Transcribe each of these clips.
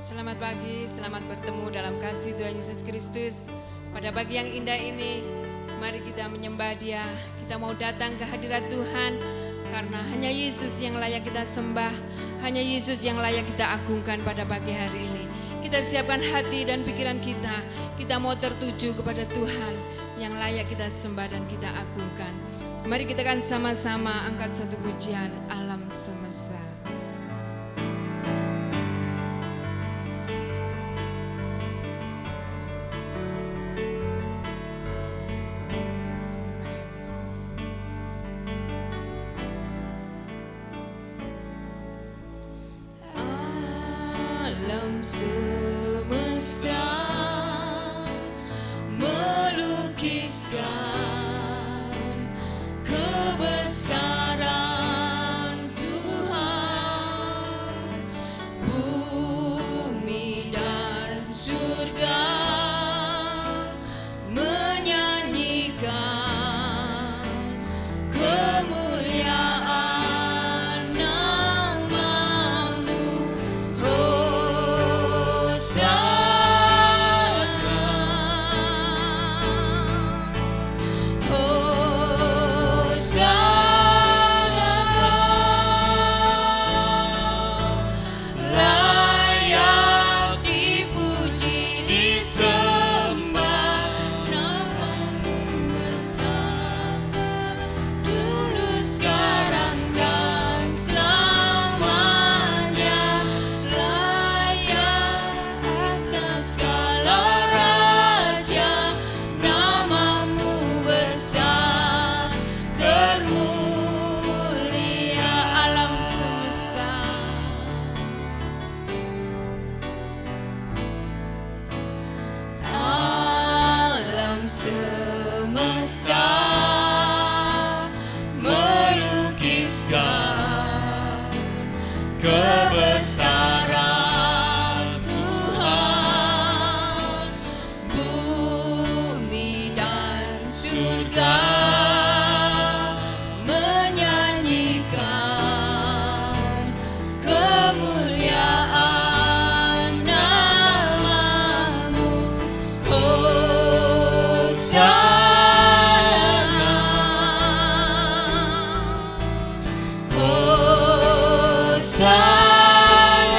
Selamat pagi, selamat bertemu dalam kasih Tuhan Yesus Kristus. Pada pagi yang indah ini, mari kita menyembah Dia. Kita mau datang ke hadirat Tuhan, karena hanya Yesus yang layak kita sembah, hanya Yesus yang layak kita agungkan pada pagi hari ini. Kita siapkan hati dan pikiran kita mau tertuju kepada Tuhan yang layak kita sembah dan kita agungkan. Mari kita akan sama-sama angkat satu pujian alam semesta. Alam semesta melukiskan kebesaran Tuhan, bumi dan surga menyanyikan kemuliaan nama-Mu. Layak dipuji, disembah, nama-Mu bersama dulu, sekarang, dan selamanya. Layak atas segala raja, nama-Mu besar, termulia. Alam semesta, alam semesta melukiskan kebesaran Tuhan, bumi dan surga menyanyikan kemuliaan nama-Mu. Hosana, Hosana.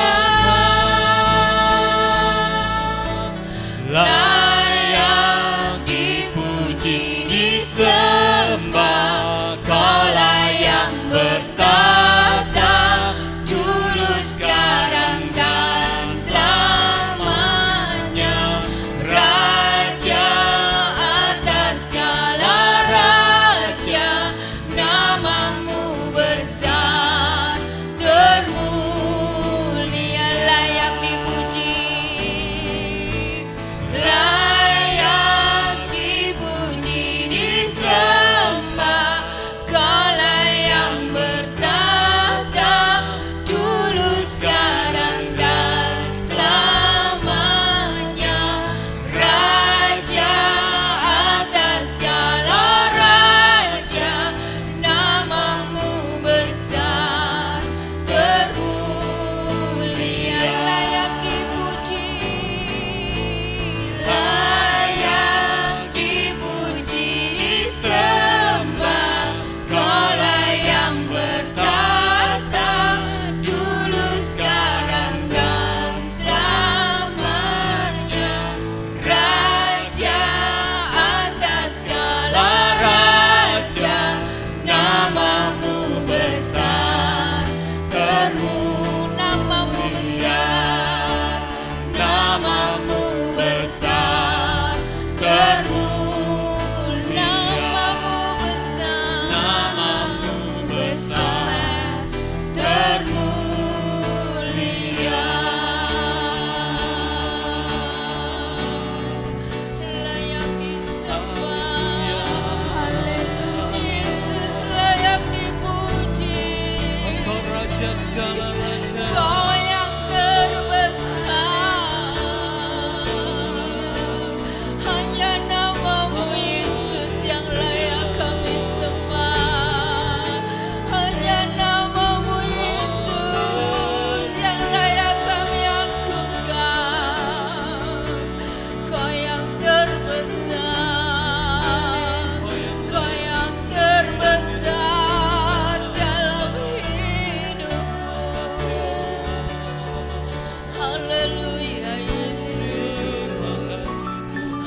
Haleluya Yesus.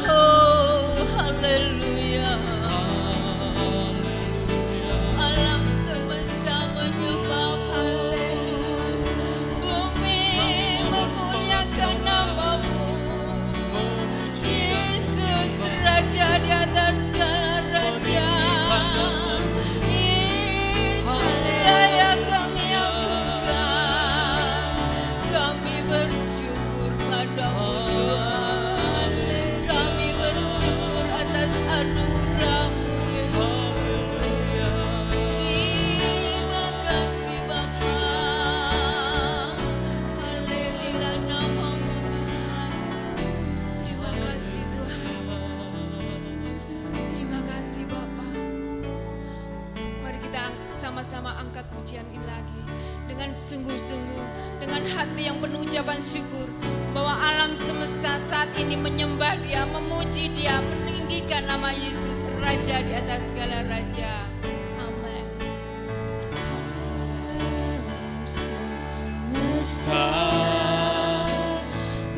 Oh haleluya. Alam semesta menyembahmu, bumi memuliakan nama-Mu. Yesus Raja di atas segala raja. Yesus layak kami agungkan. Kami bersyukur padamu Tuhan. Kami bersyukur atas anugerah-Mu Yesus. Terima kasih Bapa. Terpujilah nama-Mu Tuhan. Terima kasih Tuhan. Terima kasih Bapa. Mari kita sama-sama angkat pujian ini lagi dengan sungguh-sungguh, dengan hati yang penuh ucapan syukur bahwa alam semesta saat ini menyembah Dia, memuji Dia, meninggikan nama Yesus Raja di atas segala raja. Amin. Semesta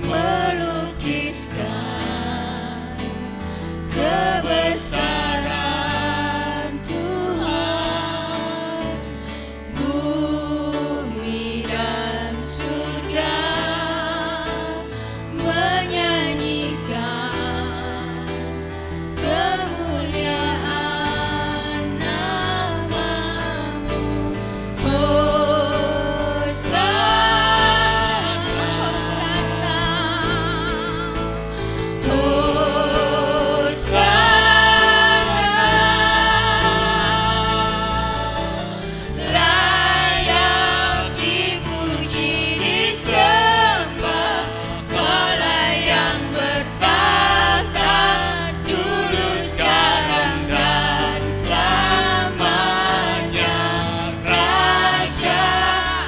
melukiskan kebesaran Tuhan, bumi dan surga menyanyikan kemuliaan nama-Mu. Layak dipuji disembah, Kaulah yang bertata dulu sekarang dan selamanya. Raja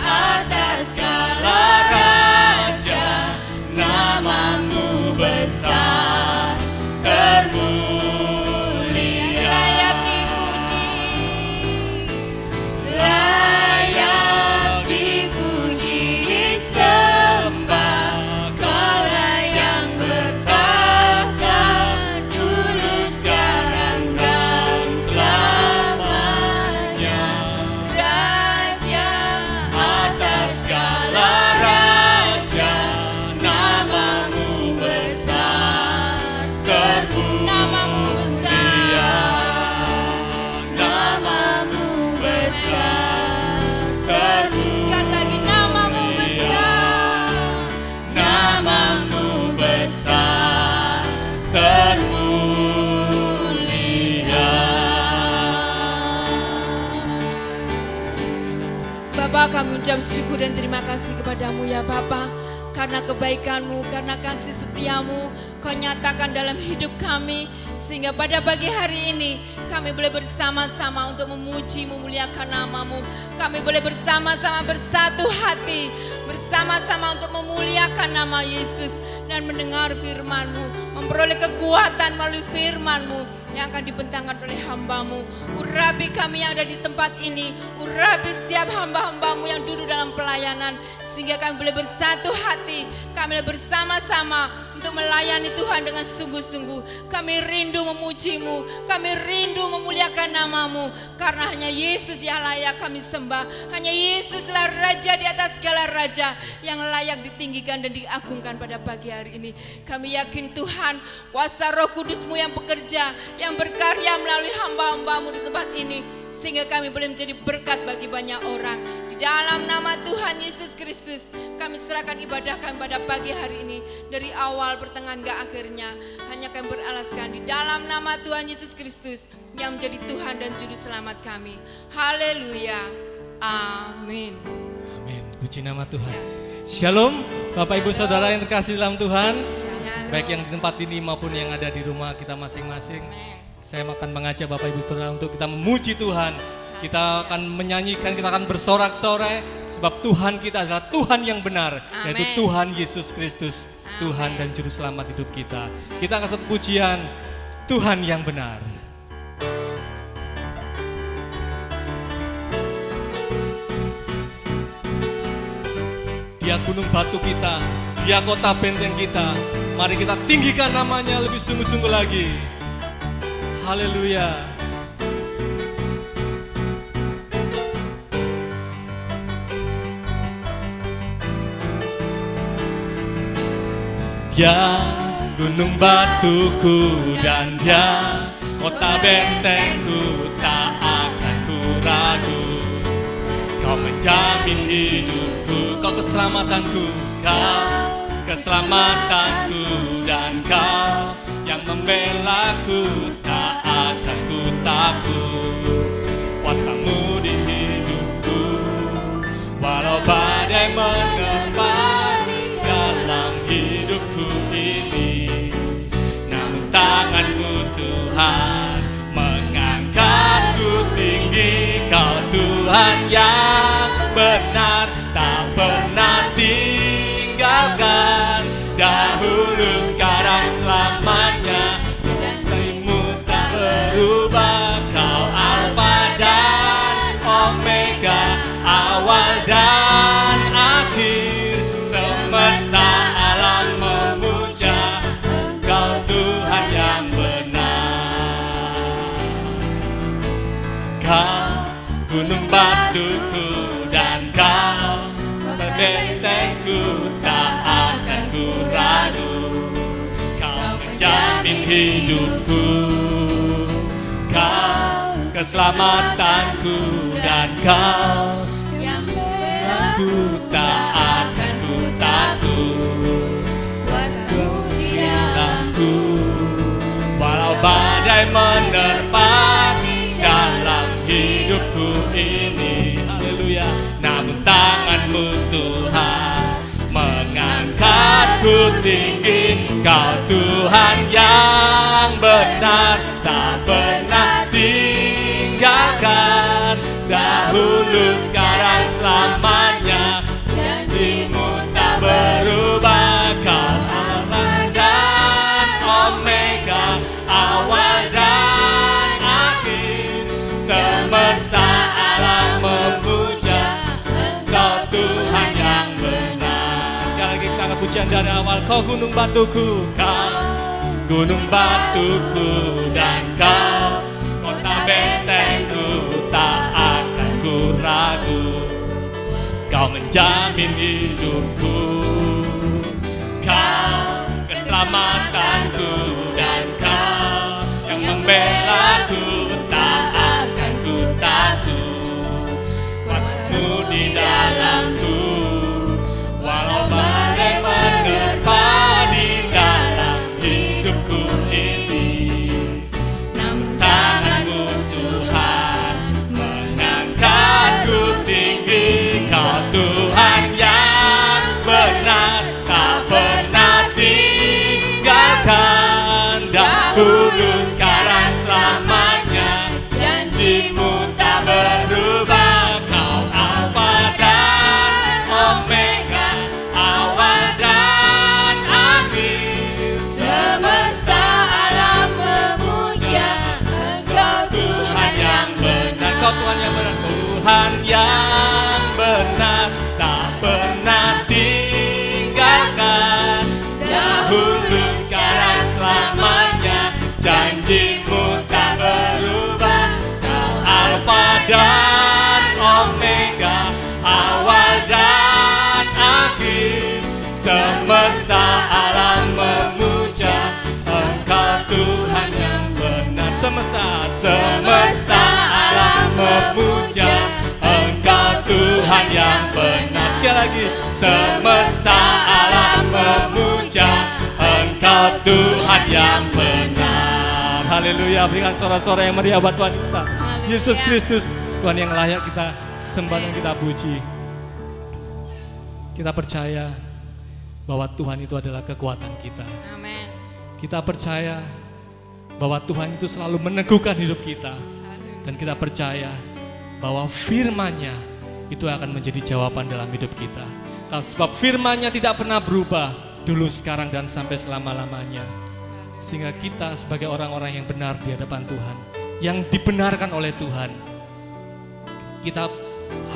atas segala raja, nama-Mu besar termulia. Layak dipuji. Layak dipuji disembah, Kaulah yang bertahta dulu sekarang dan selamanya. Raja atas segala raja, nama-Mu besar Nama-Mu termulia. Nama-Mu besar termulia. Sekali lagi nama-Mu besar. Nama-Mu besar termulia. Bapa, kami ucap syukur dan terima kasih kepadamu ya Bapa. Karena kebaikan-Mu, karena kasih setia-Mu, Kau nyatakan dalam hidup kami. Sehingga pada pagi hari ini kami boleh bersama-sama untuk memuji, memuliakan nama-Mu. Kami boleh bersama-sama bersatu hati, bersama-sama untuk memuliakan nama Yesus. Dan mendengar firman-Mu, memperoleh kekuatan melalui firman-Mu yang akan dibentangkan oleh hamba-Mu. Urapi kami yang ada di tempat ini, urapi setiap hamba-hamba-Mu yang duduk dalam pelayanan, sehingga kami boleh bersatu hati, kami boleh bersama-sama untuk melayani Tuhan dengan sungguh-sungguh. Kami rindu memuji-Mu, kami rindu memuliakan nama-Mu, karena hanya Yesus yang layak kami sembah. Hanya Yesuslah Raja di atas segala raja yang layak ditinggikan dan diagungkan pada pagi hari ini. Kami yakin Tuhan, kuasa Roh Kudus-Mu yang bekerja, yang berkarya melalui hamba-hamba-Mu di tempat ini, sehingga kami boleh menjadi berkat bagi banyak orang. Di dalam nama Tuhan Yesus Kristus, kami serahkan ibadah kami pada pagi hari ini. Dari awal, pertengahan, gak akhirnya, hanya kami beralaskan di dalam nama Tuhan Yesus Kristus yang menjadi Tuhan dan Juru Selamat kami. Haleluya. Amin. Amin. Puji nama Tuhan. Shalom, Bapak Ibu Saudara yang terkasih dalam Tuhan. Shalom. Baik yang di tempat ini maupun yang ada di rumah kita masing-masing. Amin. Saya akan mengajak Bapak Ibu Saudara untuk kita memuji Tuhan. Kita akan menyanyikan, kita akan bersorak-sorai sebab Tuhan kita adalah Tuhan yang benar, Amin. yaitu Tuhan Yesus Kristus, Tuhan dan Juru Selamat hidup kita. Kita akan satu pujian, Tuhan yang benar. Dia gunung batu kita, Dia kota benteng kita. Mari kita tinggikan namanya lebih sungguh-sungguh lagi. Haleluya. Dia gunung batuku dan Dia kota bentengku, tak akan ku ragu. Kau menjamin hidupku, Kau keselamatanku, Kau keselamatanku, dan Kau yang membelaku, tak akan ku takut. Kuasa-Mu di hidupku, walau badai menerpa dalam hidupku ini, namun tangan-Mu Tuhan mengangkatku tinggi. Kau Tuhan yang benar, tak pernah tinggalkan. Dahulu, sekarang, selamanya, janji-Mu tak berubah. Kau Alfa dan Omega, awal dan akhir. Semesta alam memuja Engkau Tuhan yang benar. Kau gunung batuku dan Kau bentengku, tak akan ku ragu. Kau menjamin hidupku, Kau keselamatanku, dan Kau yang membelaku, tak akan ku takut. Kuasa-Mu di dalamku, walau badai menerpa dalam hidupku ini. Haleluya. Namun tangan-Mu Tuhan mengangkatku tinggi. Kau Tuhan yang benar, tak pernah tinggalkan. Dahulu, sekarang, selamanya, janji-Mu tak berubah. Kau Alfa dan Omega, awal dan akhir. Semesta alam memuja Engkau Tuhan yang benar. Sekali lagi kita angkat pujian dari awal. Kau gunung batuku, Kau gunung batuku, dan Kau kota bentengku, tak akan ku ragu. Kau menjamin hidupku, Kau keselamatanku, dan Kau yang membelaku, tak akan ku takut. Kuasa-Mu di dalamku, walau badai menerpa di dalam hidupku ini, namun tangan-Mu Tuhan mengangkatku tinggi. Kau Tuhan yang benar, tak pernah tinggalkan. Dahulu, sekarang, selamanya, janji-Mu tak berubah. Kau Alfa dan Omega, awal dan akhir. Semesta alam memuja Engkau Tuhan yang benar. Kau Tuhan yang benar, Tuhan yang benar, tak pernah tinggalkan. Dahulu, sekarang, selamanya, janji-Mu tak berubah. Kau Alfa dan Omega, awal dan akhir. Semesta alam memuja Engkau Tuhan yang benar. Semesta alam memuja Engkau Tuhan yang benar. Sekali lagi, semesta alam memuja Engkau Tuhan yang benar. Haleluya. Berikan sorak-sorak yang meriah buat Tuhan kita, Yesus Kristus, Tuhan yang layak kita sembah dan kita puji. Kita percaya bahwa Tuhan itu adalah kekuatan kita. Amin. Kita percaya bahwa Tuhan itu selalu meneguhkan hidup kita. Dan kita percaya bahwa firman-Nya itu akan menjadi jawaban dalam hidup kita. Sebab firman-Nya tidak pernah berubah, dulu, sekarang, dan sampai selama-lamanya. Sehingga kita sebagai orang-orang yang benar di hadapan Tuhan, yang dibenarkan oleh Tuhan, kita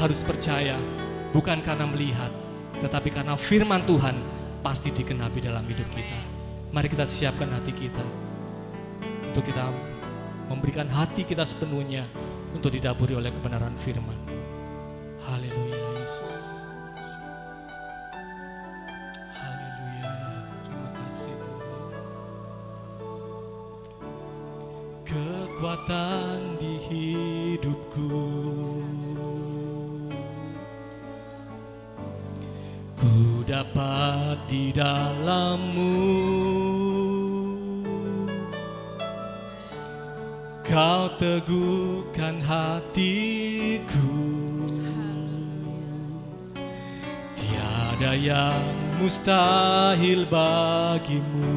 harus percaya bukan karena melihat, tetapi karena firman Tuhan pasti digenapi dalam hidup kita. Mari kita siapkan hati kita untuk kita memberikan hati kita sepenuhnya untuk didapuri oleh kebenaran firman. Haleluya Yesus. Haleluya. Terima kasih Tuhan. Kekuatan di hidupku, ku dapat di dalam-Mu. Kau teguhkan hatiku, tiada yang mustahil bagimu.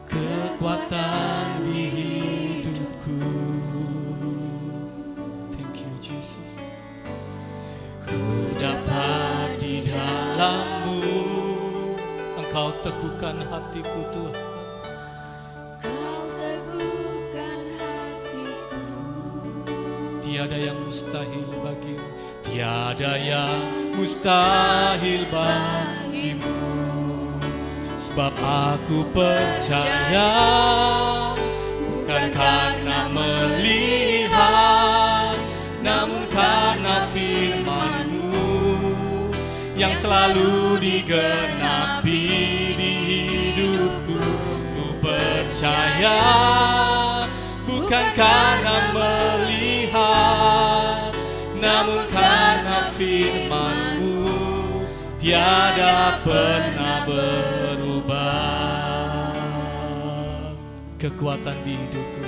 Kekuatan di hidupku, thank you Jesus. Ku dapat di dalam-Mu. Engkau teguhkan hatiku Tuhan. Kau teguhkan hatiku. Tiada yang mustahil bagimu, tiada yang mustahil bagimu. Sebab aku percaya, bukan karena melihat, namun karena firman-Mu yang selalu digenapi di hidupku. Ku percaya, bukan karena melihat, namun karena firman-Mu tiada pernah berubah. Kekuatan di hidupku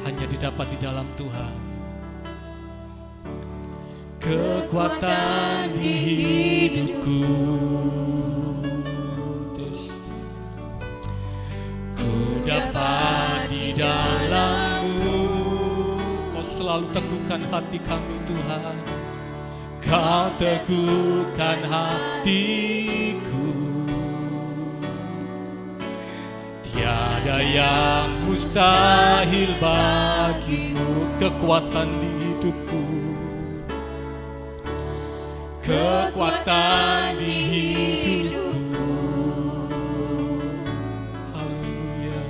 hanya didapat di dalam Tuhan. Kekuatan di hidupku, ku dapat di dalam-Mu. Kau selalu teguhkan hati kami Tuhan. Kau teguhkan hatiku, tiada yang mustahil bagimu. Kekuatan di hidupku, kekuatan di hidupku. Haleluya.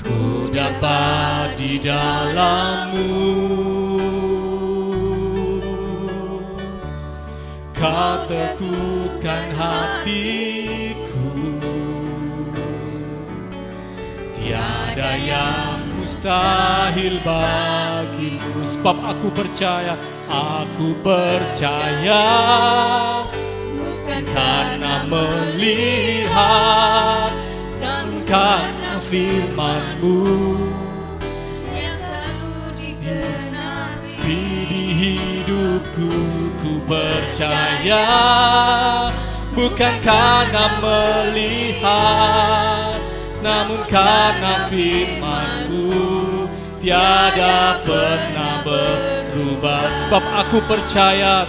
Ku dapat di dalam-Mu. Kau teguhkan hatiku, tiada yang mustahil bagimu. Sebab aku percaya, bukan karena melihat, namun karena firman-Mu yang selalu digenapi di hidupku. Ku percaya, bukan karena melihat, namun karena firman-Mu tiada pernah berubah. Sebab aku percaya,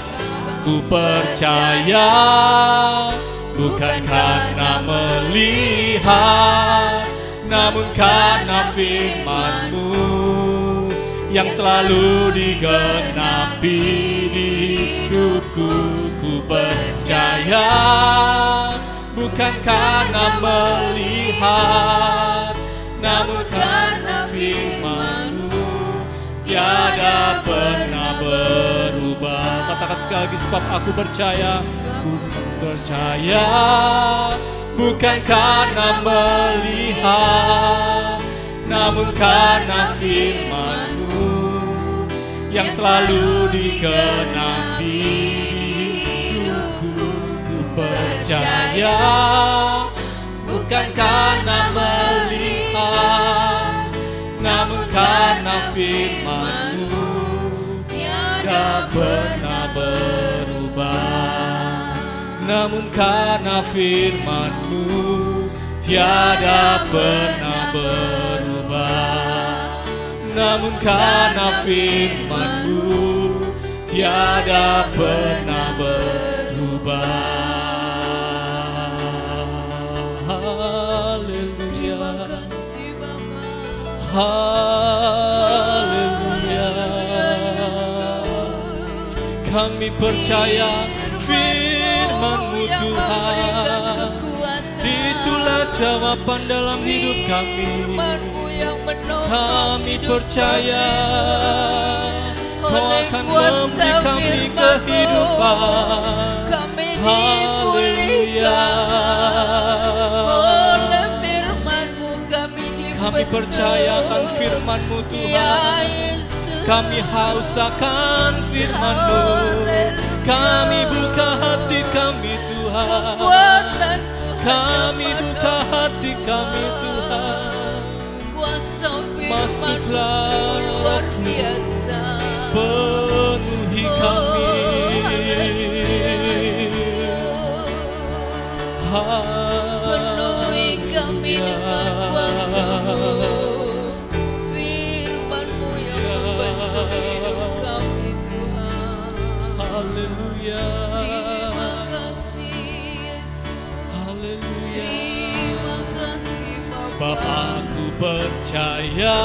bukan karena melihat, namun karena firman-Mu yang selalu digenapi di hidupku. Ku percaya, bukan karena melihat, namun karena firman-Mu tiada pernah berubah. Katakan sekali lagi, sebab aku percaya, bukan karena melihat, namun karena firman-Mu yang selalu digenapi hidupku. Ku percaya, bukan karena melihat, namun karena firman-Mu tiada pernah berubah. Namun karena firman-Mu tiada pernah berubah. Namun karena firman-Mu tiada pernah berubah. Haleluya. Haleluya. Kami percaya firman-Mu yang memberikan Tuhan, kekuatan. itulah jawaban dalam hidup kami. Firman-Mu yang menolong Kami hidup percaya Kau Oleh akan kuasa memberi kami firman-Mu, kehidupan. kami Haleluya. dipulihkan. Oleh firman-Mu kami diberi. Kami percaya akan firman-Mu Ya Tuhan. Yesus, Kami haus akan firman-Mu. Kami buka hati kami Tuhan. kekuatan-Mu Kami hanya buka hati kami Tuhan. kuasa firman-Mu Masuklah sungguh luar biasa. Penuhi kami. Penuhi kami dengan kuasa-Mu, firman-Mu yang membentuk hidup kami Tuhan. Haleluya. Terima kasih Yesus, Haleluya. terima kasih Sebab Bapa. aku percaya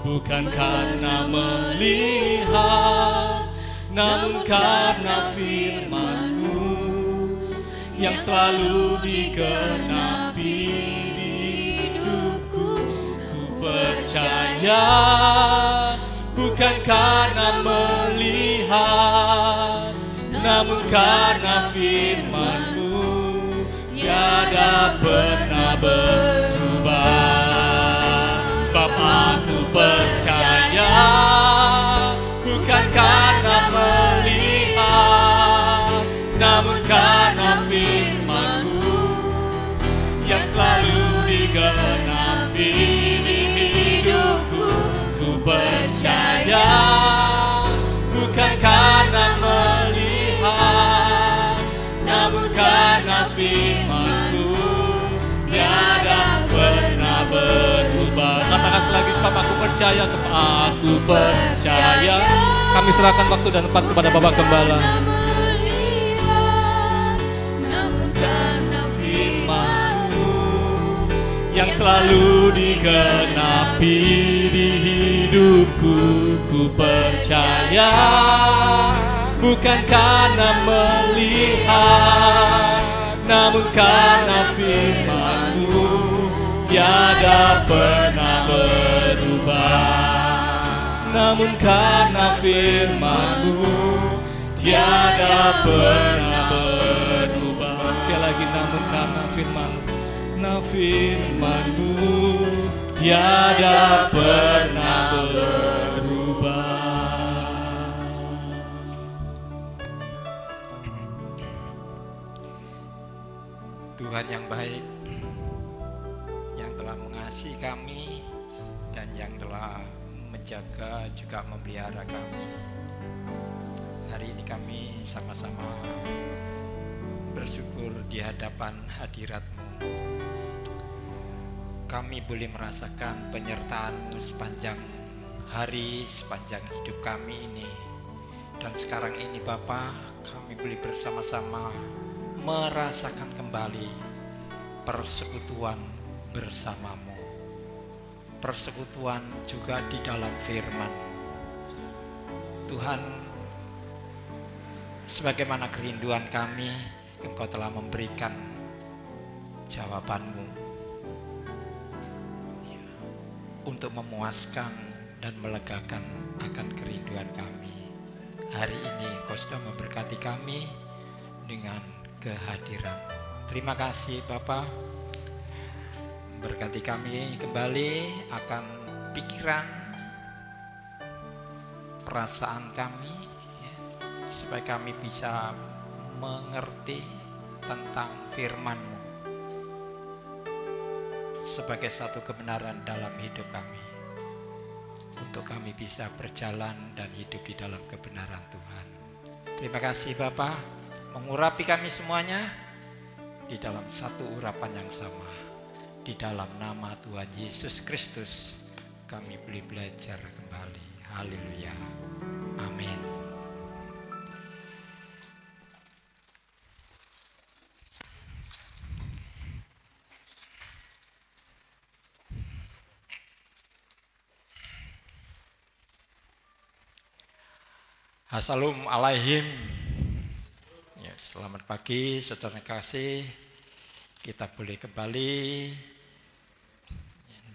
bukan karena melihat, namun karena firman-Mu yang selalu digenapi di hidupku. Ku percaya bukan karena melihat, namun karena firman-Mu tiada pernah berubah. Sebab aku percaya bukan karena melihat, namun karena firman-Mu yang selalu digenapi di hidupku. Ku percaya bukan karena melihat, namun karena firman-Mu tiada pernah berubah. Katakan lagi, sebab aku percaya, sebab aku percaya. Kami serahkan waktu dan tempat kepada Bapak Gembala. Namun karena Firman-Mu yang selalu digenapi di hidupku. Ku percaya bukan karena melihat, namun karena firman-Mu tiada pernah berubah. Namun karena firman-Mu tiada pernah berubah. Sekali lagi, namun karena firman-Mu, nah firman-Mu tiada pernah berubah. Tuhan yang baik, yang telah mengasihi kami dan yang telah menjaga juga memelihara kami. Hari ini kami sama-sama bersyukur di hadapan hadirat-Mu. Kami boleh merasakan penyertaan-Mu sepanjang hari, sepanjang hidup kami ini. Dan sekarang ini Bapa, kami boleh bersama-sama merasakan kembali persekutuan bersama-Mu, persekutuan juga di dalam firman. Tuhan, sebagaimana kerinduan kami, Engkau telah memberikan jawaban-Mu untuk memuaskan dan melegakan akan kerinduan kami. Hari ini Engkau sudah memberkati kami dengan kehadiran. Terima kasih Bapa. Berkati kami kembali akan pikiran, perasaan kami, ya, supaya kami bisa mengerti tentang firman-Mu sebagai satu kebenaran dalam hidup kami, untuk kami bisa berjalan dan hidup di dalam kebenaran Tuhan. Terima kasih Bapa, mengurapi kami semuanya di dalam satu urapan yang sama. Di dalam nama Tuhan Yesus Kristus kami boleh belajar kembali. Haleluya. Amin. Assalamualaikum alaihim. Ya, selamat pagi saudara kasih. Kita boleh kembali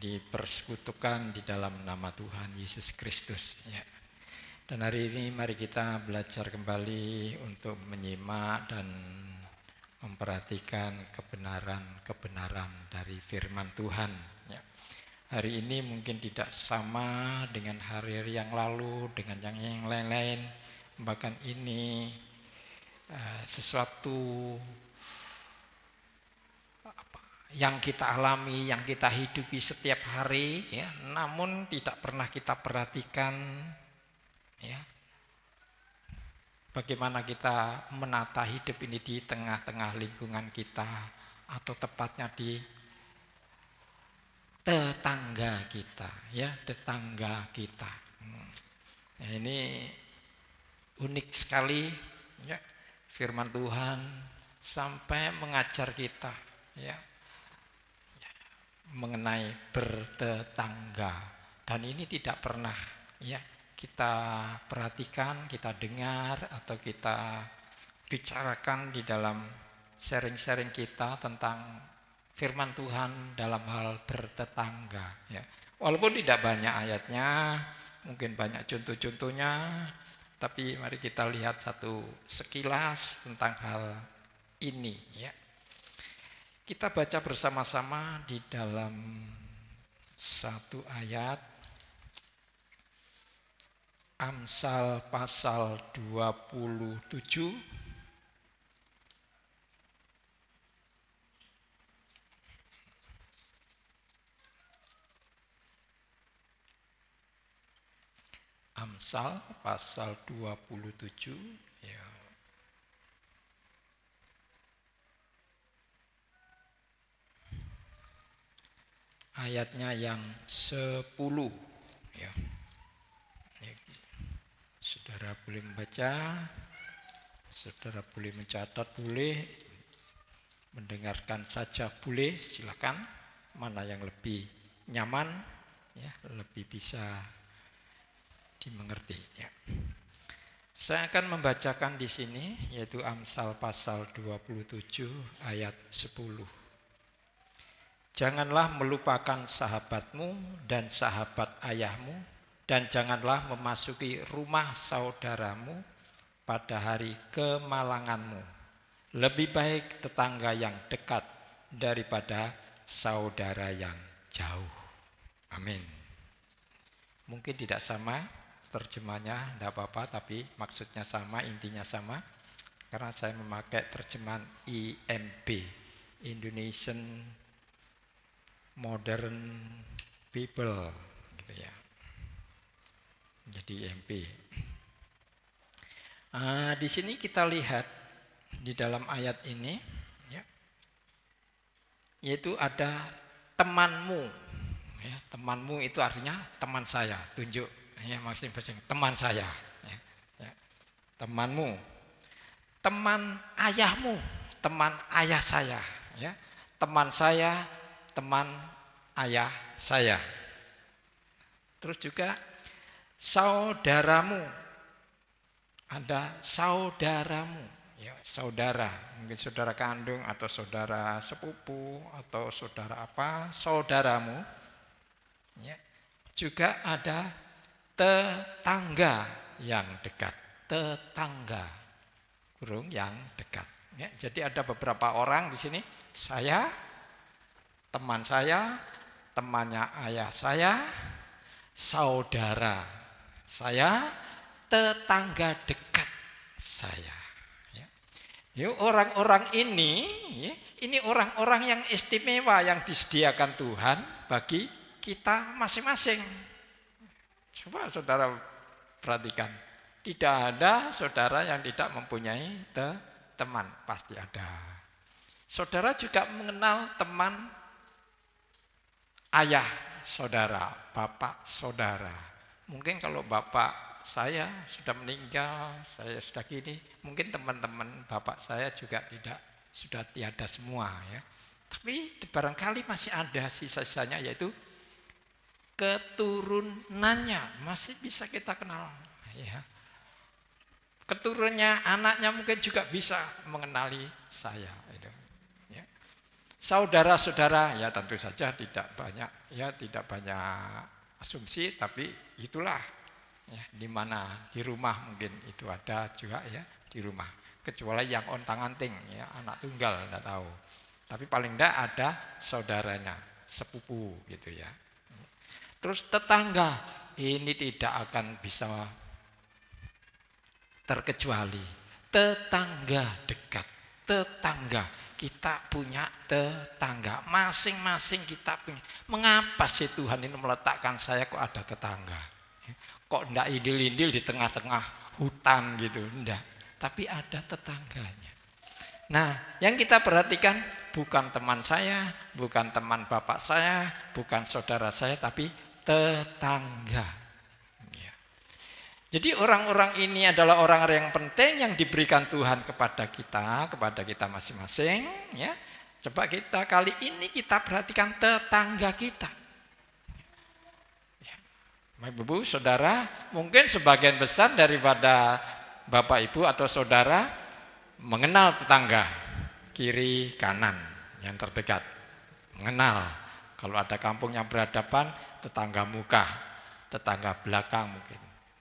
dipersekutukan di dalam nama Tuhan Yesus Kristus. Ya. Dan hari ini mari kita belajar kembali untuk menyimak dan memperhatikan kebenaran-kebenaran dari firman Tuhan. Ya. Hari ini mungkin tidak sama dengan hari-hari yang lalu, dengan yang lain-lain. Bahkan ini sesuatu yang kita alami, yang kita hidupi setiap hari, ya, namun tidak pernah kita perhatikan, ya, bagaimana kita menata hidup ini di tengah-tengah lingkungan kita, atau tepatnya di tetangga kita, ya, tetangga kita. Nah, ini unik sekali, ya, firman Tuhan sampai mengajar kita, ya, mengenai bertetangga, dan ini tidak pernah, ya, kita perhatikan, kita dengar, atau kita bicarakan di dalam sharing-sharing kita tentang firman Tuhan dalam hal bertetangga. Ya. Walaupun tidak banyak ayatnya, mungkin banyak contoh-contohnya, tapi mari kita lihat satu sekilas tentang hal ini. Ya. Kita baca bersama-sama di dalam satu ayat Amsal pasal 27. Amsal pasal 27, ya. Ayatnya yang 10, ya. Saudara boleh membaca, saudara boleh mencatat, boleh mendengarkan saja, boleh, silakan. Mana yang lebih nyaman, ya, lebih bisa dimengerti. Ya. Saya akan membacakan di sini, yaitu Amsal pasal 27 ayat 10. Janganlah melupakan sahabatmu dan sahabat ayahmu, dan janganlah memasuki rumah saudaramu pada hari kemalanganmu. Lebih baik tetangga yang dekat daripada saudara yang jauh. Amin. Mungkin tidak sama terjemahnya, tidak apa-apa, tapi maksudnya sama, intinya sama. Karena saya memakai terjemahan IMB, Indonesian Modern Bible, gitu ya. Jadi IMB. Di sini kita lihat di dalam ayat ini, ya, yaitu ada temanmu. Ya, temanmu itu artinya teman saya. Tunjuk, ya, masing-masing teman saya. Ya, ya. Temanmu, teman ayahmu, teman ayah saya. Ya, teman saya, teman ayah saya. Terus juga saudaramu, ada saudaramu, ya, saudara, mungkin saudara kandung atau saudara sepupu atau saudara apa, saudaramu. Ya. Juga ada tetangga yang dekat, tetangga kurung yang dekat. Ya. Jadi ada beberapa orang di sini, saya, teman saya, temannya ayah saya, saudara saya, tetangga dekat saya. Ya. Orang-orang ini, ya, ini orang-orang yang istimewa yang disediakan Tuhan bagi kita masing-masing. Coba saudara perhatikan, tidak ada saudara yang tidak mempunyai teman, pasti ada. Saudara juga mengenal teman ayah saudara, bapak saudara. Mungkin kalau bapak saya sudah meninggal, saya sudah gini, mungkin teman-teman bapak saya juga sudah tiada semua, ya. Tapi barangkali masih ada sisa-sisanya, yaitu keturunannya masih bisa kita kenal, ya. keturunannya, anaknya mungkin juga bisa mengenali saya. Ya. Saudara-saudara, ya tentu saja tidak banyak asumsi, tapi itulah ya, di mana di rumah mungkin itu ada juga ya di rumah. Kecuali yang ontang-anting ya, anak tunggal enggak tahu. Tapi paling enggak ada saudaranya, sepupu gitu ya. Terus tetangga, ini tidak akan bisa terkecuali. Tetangga dekat, tetangga. Kita punya tetangga, masing-masing kita punya. Mengapa sih Tuhan ini meletakkan saya kok ada tetangga? Kok enggak indil-indil di tengah-tengah hutan gitu, enggak. Tapi ada tetangganya. Nah, yang kita perhatikan bukan teman saya, bukan teman bapak saya, bukan saudara saya, tapi tetangga. Ya. Jadi orang-orang ini adalah orang-orang yang penting yang diberikan Tuhan kepada kita masing-masing. Ya. Coba kita kali ini kita perhatikan tetangga kita. Ya. Ibu, saudara, mungkin sebagian besar daripada Bapak Ibu atau saudara mengenal tetangga kiri kanan yang terdekat, mengenal. Kalau ada kampung yang berhadapan, tetangga muka, tetangga belakang mungkin.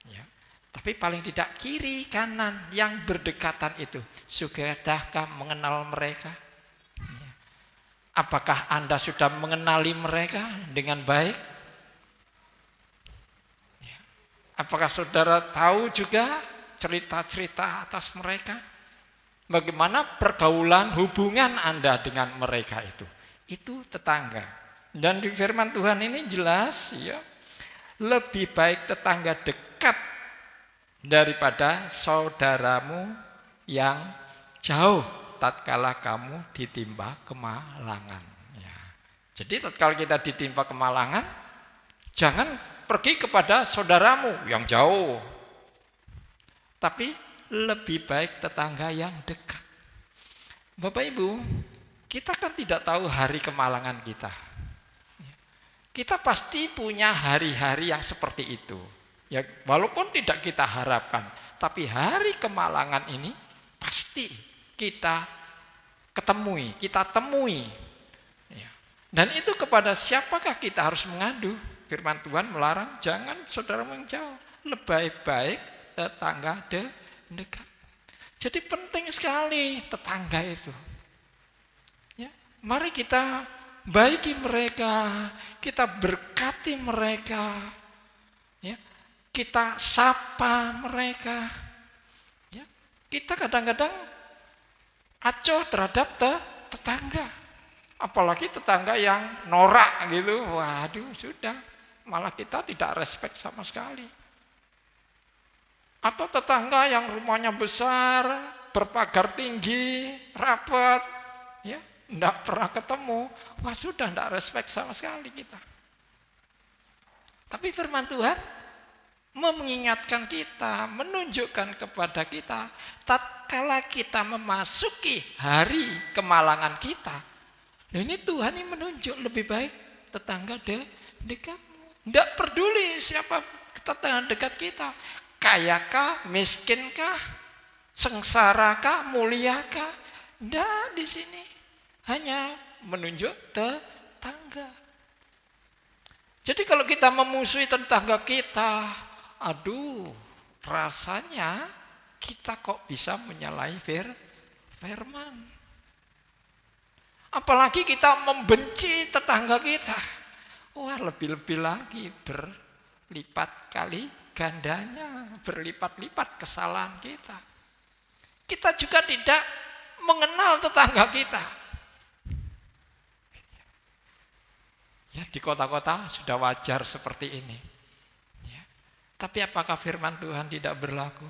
Ya. Tapi paling tidak kiri kanan yang berdekatan itu, sudahkah mengenal mereka? Ya. Apakah Anda sudah mengenali mereka dengan baik? Ya. Apakah saudara tahu juga cerita-cerita atas mereka? Bagaimana pergaulan hubungan Anda dengan mereka itu? Itu tetangga. Dan di firman Tuhan ini jelas ya, lebih baik tetangga dekat daripada saudaramu yang jauh tatkala kamu ditimpa kemalangan. Ya. Jadi tatkala kita ditimpa kemalangan, jangan pergi kepada saudaramu yang jauh. Tapi lebih baik tetangga yang dekat. Bapak Ibu, kita kan tidak tahu hari kemalangan kita. Kita pasti punya hari-hari yang seperti itu. Ya, walaupun tidak kita harapkan, tapi hari kemalangan ini pasti kita ketemui, kita temui. Ya. Dan itu kepada siapakah kita harus mengadu? Firman Tuhan melarang, jangan saudaramu yang jauh. Lebih baik tetangga dekat. Jadi penting sekali tetangga itu. Ya, mari kita baiki mereka, kita berkati mereka, ya, kita sapa mereka. Ya, kita kadang-kadang acuh terhadap tetangga, apalagi tetangga yang norak gitu. Waduh, sudah, malah kita tidak respect sama sekali. Atau tetangga yang rumahnya besar, berpagar tinggi, rapat, ya, enggak pernah ketemu, wah sudah enggak respect sama sekali kita. Tapi firman Tuhan mengingatkan kita, menunjukkan kepada kita, tatkala kita memasuki hari kemalangan kita, ini Tuhan ini menunjuk lebih baik tetangga dekatmu. Enggak peduli siapa tetangga dekat kita. Kayakah, miskinkah, sengsarakah, muliakah? Tidak di sini. Hanya menunjuk tetangga. Jadi kalau kita memusuhi tetangga kita, aduh, rasanya kita kok bisa menyalahi firman. Apalagi kita membenci tetangga kita. Wah, lebih-lebih lagi berlipat kali gandanya, berlipat-lipat kesalahan kita. Kita juga tidak mengenal tetangga kita. Ya, di kota-kota sudah wajar seperti ini. Ya. Tapi apakah firman Tuhan tidak berlaku?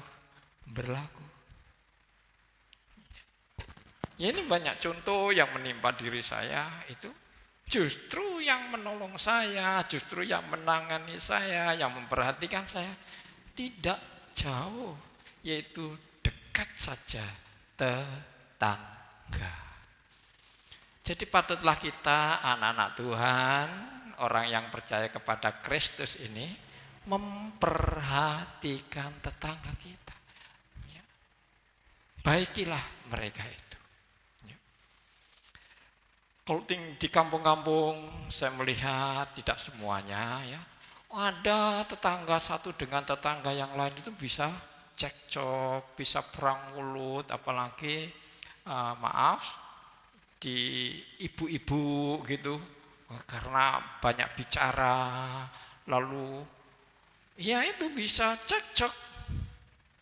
Berlaku. Ya, ini banyak contoh yang menimpa diri saya itu. Justru yang menolong saya, justru yang menangani saya, yang memperhatikan saya tidak jauh, yaitu dekat saja, tetangga. Jadi patutlah kita anak-anak Tuhan, orang yang percaya kepada Kristus ini memperhatikan tetangga kita. baikilah mereka itu. Ya. Kalau di kampung-kampung saya melihat tidak semuanya ya, ada tetangga satu dengan tetangga yang lain itu bisa cekcok, bisa perang mulut, apalagi di ibu-ibu gitu, karena banyak bicara, lalu ya itu bisa cekcok,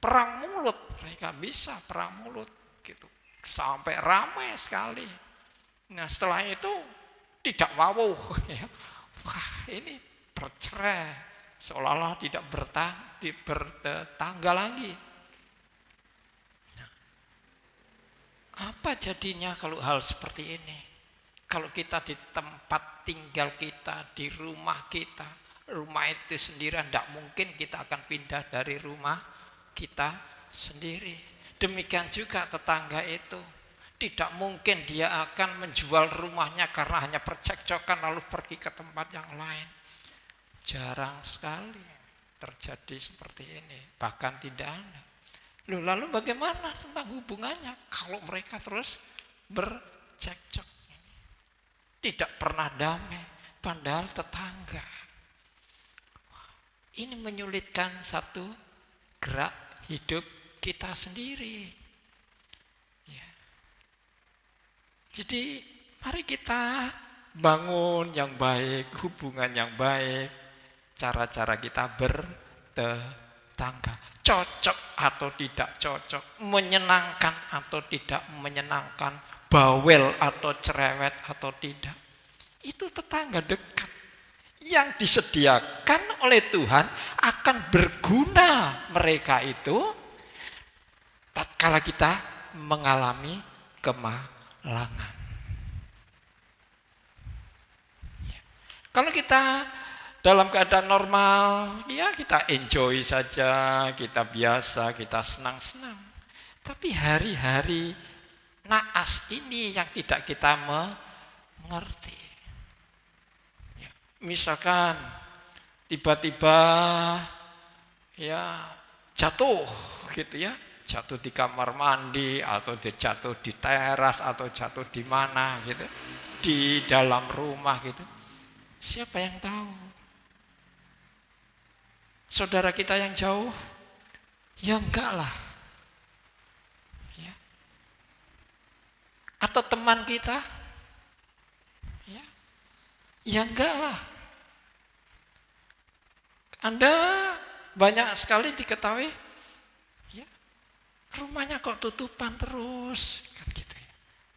perang mulut, mereka bisa perang mulut gitu, sampai ramai sekali. Nah setelah itu tidak wawuh ya, wah ini bercerai, seolah-olah tidak bertetangga lagi. Nah, apa jadinya kalau hal seperti ini? Kalau kita di tempat tinggal kita, di rumah kita, rumah itu sendiri, tidak mungkin kita akan pindah dari rumah kita sendiri. Demikian juga tetangga itu, tidak mungkin dia akan menjual rumahnya karena hanya percekcokan lalu pergi ke tempat yang lain. Jarang sekali terjadi seperti ini, bahkan tidak ada. Loh, lalu bagaimana tentang hubungannya kalau mereka terus bercekcok? Tidak pernah damai, padahal tetangga. Ini menyulitkan satu gerak hidup kita sendiri. Ya. Jadi mari kita bangun yang baik, hubungan yang baik, cara-cara kita bertetangga, cocok atau tidak cocok, menyenangkan atau tidak menyenangkan, bawel atau cerewet atau tidak, itu tetangga dekat yang disediakan oleh Tuhan akan berguna mereka itu tatkala kita mengalami kemalangan. Kalau kita dalam keadaan normal, ya kita enjoy saja, kita biasa, kita senang-senang. Tapi hari-hari naas ini yang tidak kita mengerti. Ya, misalkan tiba-tiba ya jatuh gitu ya, jatuh di kamar mandi atau jatuh di teras atau jatuh di mana gitu, di dalam rumah gitu. Siapa yang tahu? Saudara kita yang jauh? Ya enggak lah. Atau teman kita? Ya enggak lah. Anda banyak sekali diketahui, ya, rumahnya kok tutupan terus, kan gitu ya.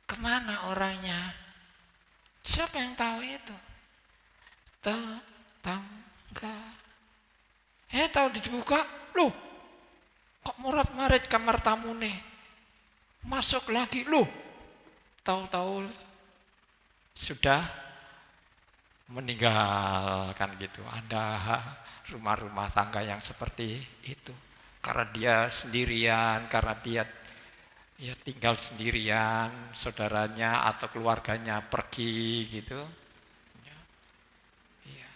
Kemana orangnya? Siapa yang tahu itu? Tetangga. Tahu dibuka, loh, kok morat-marit kamar tamu nih? Masuk lagi, loh. Tahu-tahu sudah meninggalkan gitu. Ada rumah-rumah tangga yang seperti itu. Karena dia sendirian, karena dia ya tinggal sendirian, saudaranya atau keluarganya pergi gitu. Ya.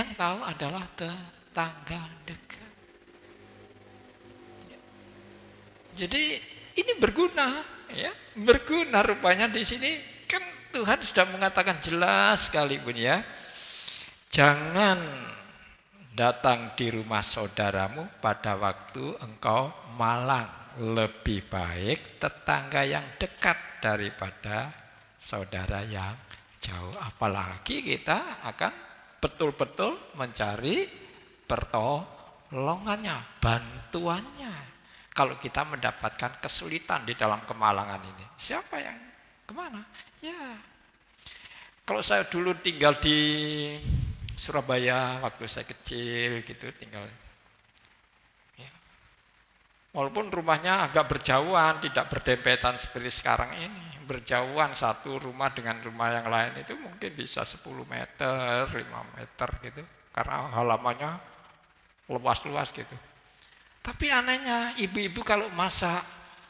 Yang tahu adalah tetangga dekat. Ya. Jadi ini berguna, ya, berguna rupanya di sini kan Tuhan sudah mengatakan jelas sekali pun ya, jangan datang di rumah saudaramu pada waktu engkau malang, lebih baik tetangga yang dekat daripada saudara yang jauh. Apalagi kita akan betul-betul mencari pertolongannya, bantuannya. Kalau kita mendapatkan kesulitan di dalam kemalangan ini, siapa yang kemana? Ya, kalau saya dulu tinggal di Surabaya waktu saya kecil gitu tinggal. Ya. Walaupun rumahnya agak berjauhan, tidak berdempetan seperti sekarang ini. Berjauhan satu rumah dengan rumah yang lain itu mungkin bisa 10 meter, 5 meter gitu. Karena halamannya luas-luas gitu. Tapi anehnya ibu-ibu kalau masak,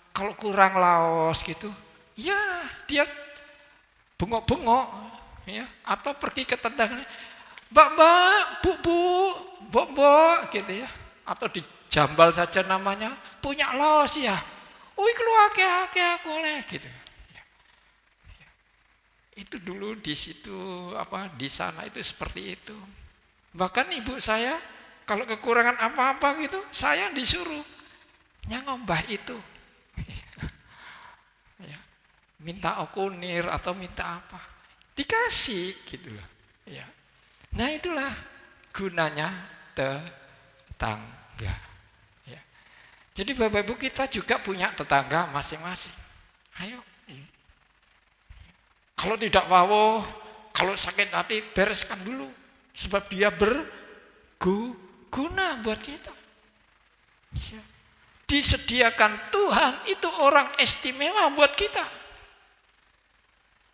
kalau kurang laos gitu, ya dia bengok-bengok, ya, atau pergi ke tetangga, mbak, bu, gitu ya, atau dijambal saja namanya, punya laos ya, Wih kalau ake aku oleh gitu. Ya. Itu dulu di situ di sana itu seperti itu. Bahkan ibu saya kalau kekurangan apa-apa gitu, saya disuruh ngombah itu. Ya. Minta okunir atau minta apa, dikasih gitu loh. Ya. Nah itulah gunanya tetangga. Ya. Jadi Bapak Ibu kita juga punya tetangga masing-masing. Ayo. Kalau tidak mau, kalau sakit hati bereskan dulu. Sebab dia berguna buat kita. Ya. Disediakan Tuhan itu orang istimewa buat kita.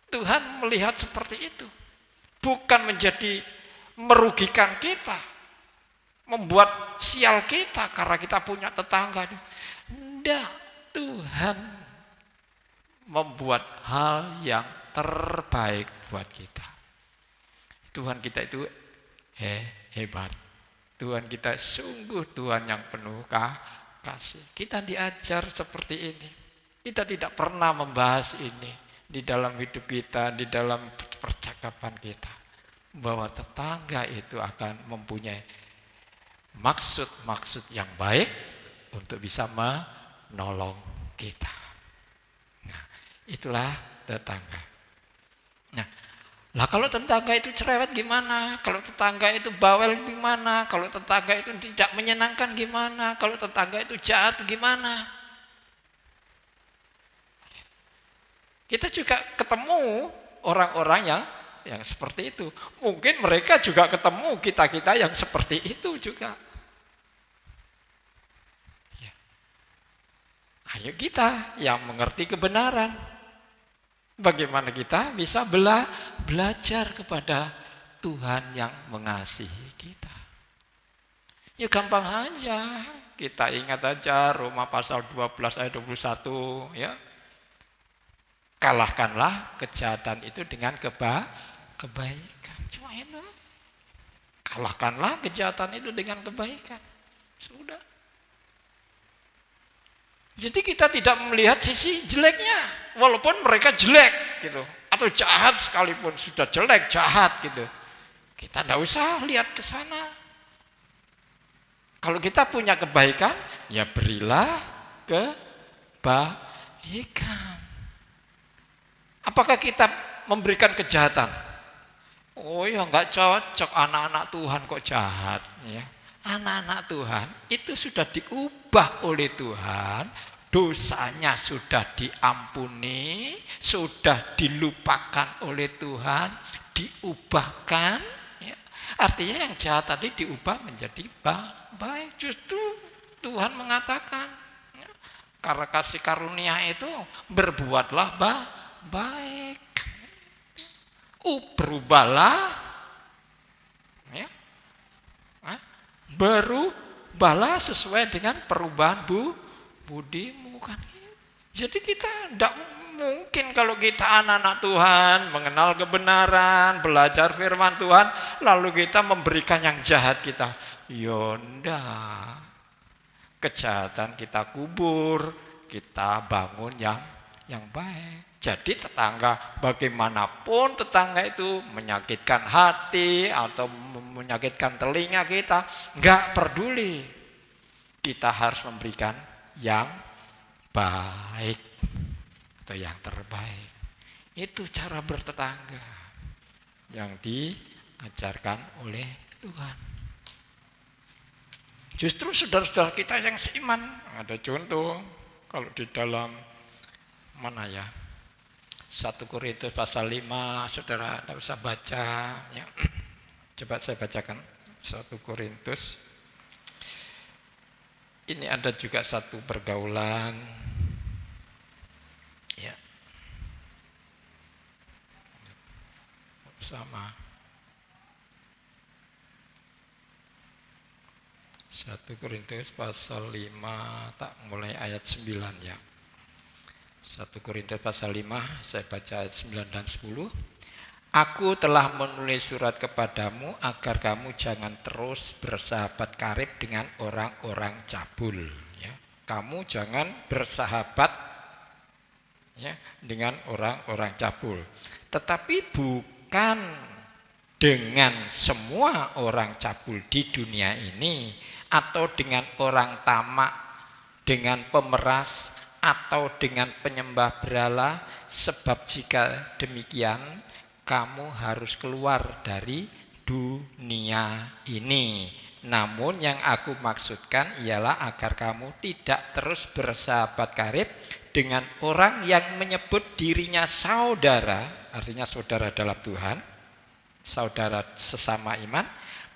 Tuhan melihat seperti itu. Bukan menjadi merugikan kita. Membuat sial kita karena kita punya tetangga. Tidak, Tuhan membuat hal yang terbaik buat kita. Tuhan kita itu hebat. Tuhan kita sungguh Tuhan yang penuh kasih. Kita diajar seperti ini. Kita tidak pernah membahas ini di dalam hidup kita, di dalam percakapan kita, bahwa tetangga itu akan mempunyai maksud-maksud yang baik untuk bisa menolong kita. Nah, itulah tetangga. Nah, kalau tetangga itu cerewet gimana? Kalau tetangga itu bawel gimana? Kalau tetangga itu tidak menyenangkan gimana? Kalau tetangga itu jahat gimana? Kita juga ketemu orang-orang yang seperti itu. Mungkin mereka juga ketemu kita-kita yang seperti itu juga. Ya. Ayo kita yang mengerti kebenaran. Bagaimana kita bisa belajar kepada Tuhan yang mengasihi kita. Ya gampang aja. Kita ingat aja Roma pasal 12 ayat 21 ya. Kalahkanlah kejahatan itu dengan kebaikan. Cuma itu. Kalahkanlah kejahatan itu dengan kebaikan. Sudah. Jadi kita tidak melihat sisi jeleknya. Walaupun mereka jelek gitu. Atau jahat sekalipun. Sudah jelek, jahat gitu. Kita tidak usah lihat ke sana. Kalau kita punya kebaikan, ya berilah kebaikan. Apakah kita memberikan kejahatan? Oh ya enggak cocok, anak-anak Tuhan kok jahat ya. Anak-anak Tuhan itu sudah diubah oleh Tuhan, dosanya sudah diampuni, sudah dilupakan oleh Tuhan, diubahkan ya. Artinya yang jahat tadi diubah menjadi baik. Justru Tuhan mengatakan ya, karena kasih karunia itu berbuatlah baik. Berubahlah ya. Berubahlah sesuai dengan perubahan budimu kan. Jadi kita tidak mungkin kalau kita anak-anak Tuhan, mengenal kebenaran, belajar firman Tuhan, lalu kita memberikan yang jahat kita. Yonda. Kejahatan kita kubur, kita bangun yang baik. Jadi tetangga, bagaimanapun tetangga itu menyakitkan hati atau menyakitkan telinga kita, enggak peduli. Kita harus memberikan yang baik atau yang terbaik. Itu cara bertetangga yang diajarkan oleh Tuhan. Justru saudara-saudara kita yang seiman, ada contoh kalau di dalam mana ya? 1 Korintus pasal 5, saudara tidak usah baca ya. Coba saya bacakan 1 Korintus. Ini ada juga satu pergaulan ya. Sama 1 Korintus pasal 5 tak mulai ayat 9 ya. 1 Korintus pasal 5, saya baca ayat 9 dan 10. Aku telah menulis surat kepadamu agar kamu jangan terus bersahabat karib dengan orang-orang cabul. Ya. kamu jangan bersahabat ya dengan orang-orang cabul. Tetapi bukan dengan semua orang cabul di dunia ini, atau dengan orang tamak, dengan pemeras, atau dengan penyembah berhala. Sebab jika demikian, kamu harus keluar dari dunia ini. Namun yang aku maksudkan ialah agar kamu tidak terus bersahabat karib dengan orang yang menyebut dirinya saudara, artinya saudara dalam Tuhan, saudara sesama iman,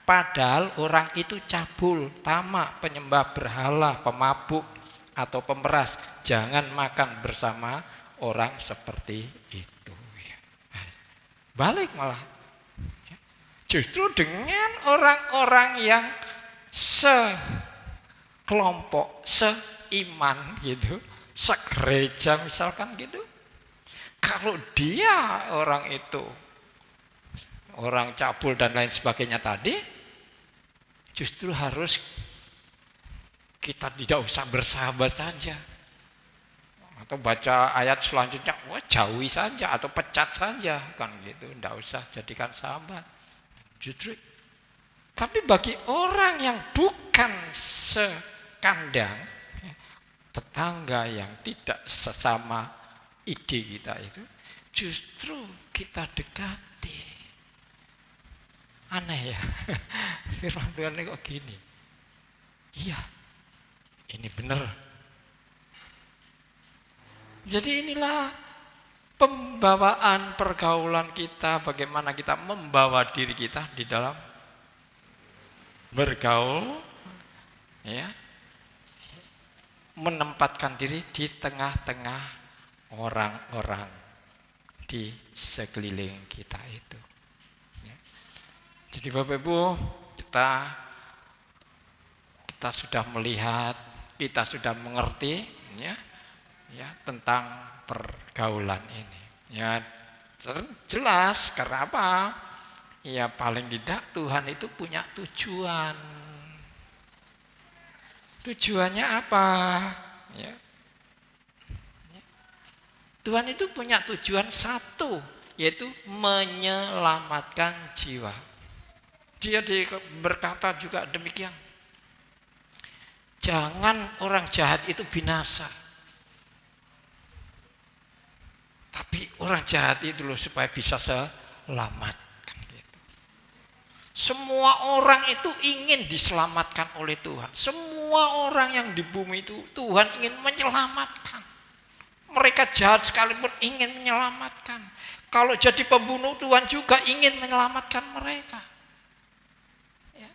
padahal orang itu cabul, tamak, penyembah berhala, pemabuk, atau pemeras. Jangan makan bersama orang seperti itu. Balik malah. Justru dengan orang-orang yang sekelompok, seiman gitu, segereja misalkan gitu. Kalau dia orang itu, orang cabul dan lain sebagainya tadi, justru harus kita tidak usah bersahabat saja. Atau baca ayat selanjutnya, wah jauhi saja atau pecat saja, kan gitu. Tidak usah jadikan sahabat. Justru, tapi bagi orang yang bukan sekandang, tetangga yang tidak sesama ide kita itu, justru kita dekati. Aneh ya, firman Tuhan ini kok gini. Iya, ini benar. Jadi inilah pembawaan pergaulan kita, bagaimana kita membawa diri kita di dalam bergaul, ya, menempatkan diri di tengah-tengah orang-orang di sekeliling kita itu. Ya. Jadi Bapak Ibu, kita sudah melihat, kita sudah mengerti, ya, tentang pergaulan ini. Ya, jelas karena apa? Ya paling tidak Tuhan itu punya tujuan. Tujuannya apa? Ya. Tuhan itu punya tujuan satu, yaitu menyelamatkan jiwa. Dia berkata juga demikian. Jangan orang jahat itu binasa. Tapi orang jahat itu loh supaya bisa selamat. Gitu. Semua orang itu ingin diselamatkan oleh Tuhan. Semua orang yang di bumi itu Tuhan ingin menyelamatkan. Mereka jahat sekalipun ingin menyelamatkan. Kalau jadi pembunuh Tuhan juga ingin menyelamatkan mereka. Ya.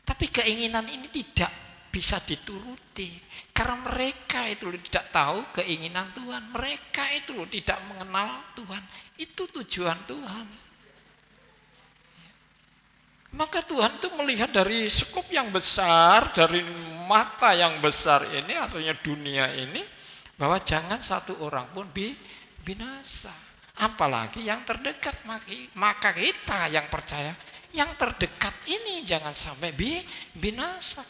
Tapi keinginan ini tidak bisa dituruti. Karena mereka itu tidak tahu keinginan Tuhan. Mereka itu tidak mengenal Tuhan. Itu tujuan Tuhan. Maka Tuhan itu melihat dari skup yang besar, dari mata yang besar ini, artinya dunia ini, bahwa jangan satu orang pun binasa. Apalagi yang terdekat, maka kita yang percaya, yang terdekat ini jangan sampai binasa.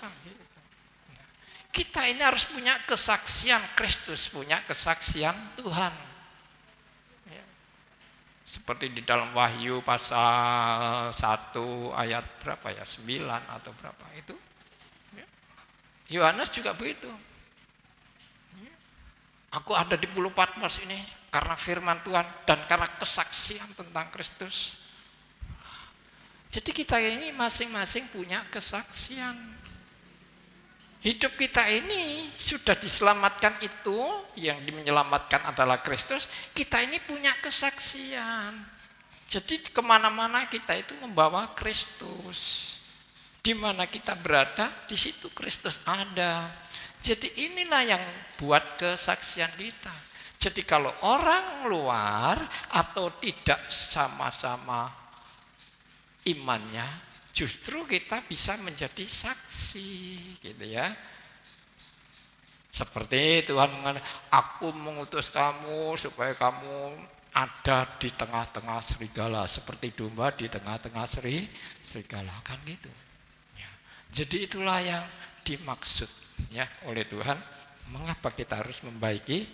Kita ini harus punya kesaksian Kristus, punya kesaksian Tuhan. Ya. Seperti di dalam Wahyu pasal 1 ayat berapa ya, 9 atau berapa itu. Ya. Yohanes juga begitu. Ya. Aku ada di pulau Patmos ini karena firman Tuhan dan karena kesaksian tentang Kristus. Jadi kita ini masing-masing punya kesaksian. Hidup kita ini sudah diselamatkan itu, yang menyelamatkan adalah Kristus. Kita ini punya kesaksian. Jadi kemana-mana kita itu membawa Kristus. Di mana kita berada, di situ Kristus ada. Jadi inilah yang buat kesaksian kita. Jadi kalau orang luar atau tidak sama-sama imannya, justru kita bisa menjadi saksi, gitu ya. Seperti Tuhan mengatakan, aku mengutus kamu supaya kamu ada di tengah-tengah serigala, seperti domba di tengah-tengah serigala, kan gitu. Ya. Jadi itulah yang dimaksud ya oleh Tuhan Mengapa kita harus membaiki